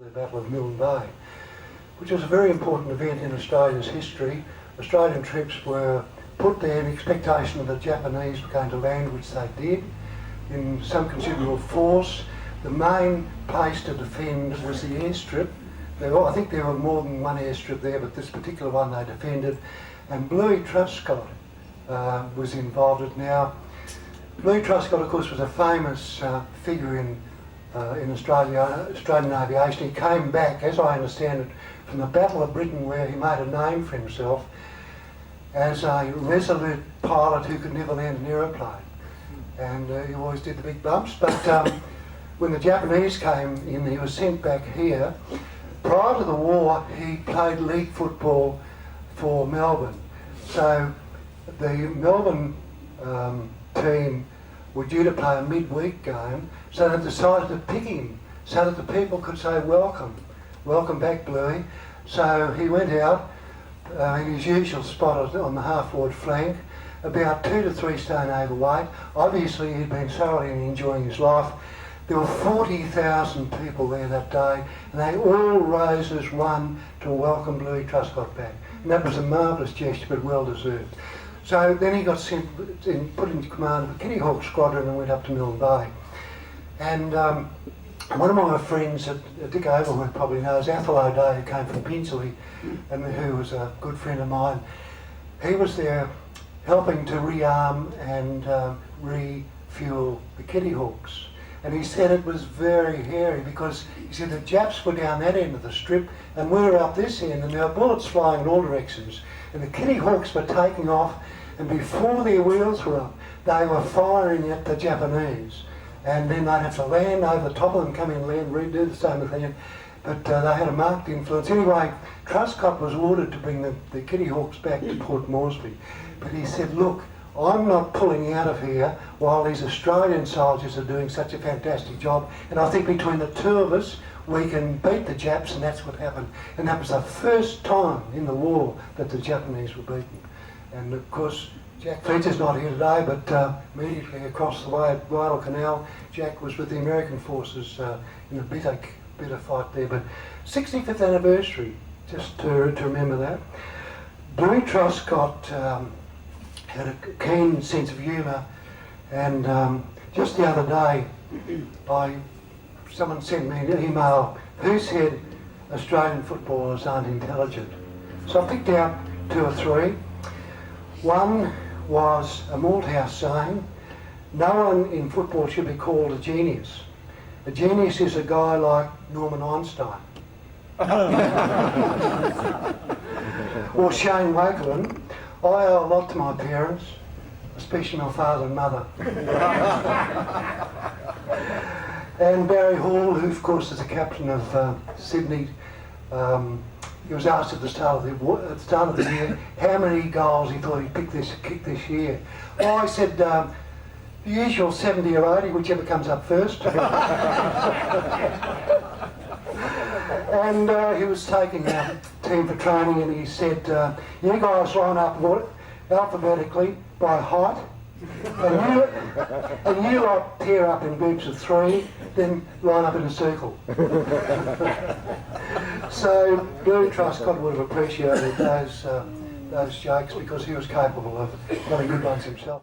The Battle of Milne Bay, which was a very important event in Australia's history. Australian troops were put there in expectation that the Japanese were going to land, which they did, in some considerable force. The main place to defend was the airstrip. I think there were more than one airstrip there, but this particular one they defended. And Bluey Truscott was involved in it. Now, Bluey Truscott, of course, was a famous figure in Australian aviation. He came back, as I understand it, from the Battle of Britain, where he made a name for himself as a resolute pilot who could never land an aeroplane. And he always did the big bumps. But when the Japanese came in, he was sent back here. Prior to the war, he played league football for Melbourne. So the Melbourne team were due to play a midweek game, so they decided to pick him so that the people could say welcome back Bluey. So he went out in his usual spot on the half-forward flank, about 2 to 3 stone overweight. Obviously he'd been thoroughly enjoying his life. There were 40,000 people there that day, and they all rose as one to welcome Bluey Truscott back. And that was a marvellous gesture, but well deserved. So then he got put into command of the Kitty Hawk Squadron and went up to Milne Bay. And one of my friends at Dick Overworth probably knows, Athol O'Day, who came from Pinsley and who was a good friend of mine. He was there helping to rearm and refuel the Kitty Hawks. And he said it was very hairy because he said the Japs were down that end of the strip and we were up this end, and there were bullets flying in all directions. And the Kitty Hawks were taking off, and before their wheels were up, they were firing at the Japanese. And then they'd have to land over the top of them, come in, land, redo the same thing. But they had a marked influence. Anyway, Truscott was ordered to bring the Kitty Hawks back to Port Moresby. But he said, look, I'm not pulling out of here while these Australian soldiers are doing such a fantastic job. And I think between the two of us, we can beat the Japs, and that's what happened. And that was the first time in the war that the Japanese were beaten. And of course, Jack Fletcher's not here today, but immediately across the way at Guadalcanal, Jack was with the American forces in a bitter fight there. But 65th anniversary, just to remember that. Bluey Truscott had a keen sense of humour, and just the other day, someone sent me an email who said Australian footballers aren't intelligent. So I picked out 2 or 3. One was a Malthouse saying, no one in football should be called a genius. A genius is a guy like Norman Einstein. Or Shane Wakelin, I owe a lot to my parents, especially my father and mother. And Barry Hall, who of course is the captain of Sydney, he was asked at the start of the year how many goals he thought he'd kick this year. Well, I said the usual 70 or 80, whichever comes up first. And he was taking our team for training, and he said, you guys line up alphabetically by height, and you lot pair up in groups of 3, then line up in a circle. So Bluey Truscott would have appreciated those jokes, because he was capable of having good ones himself.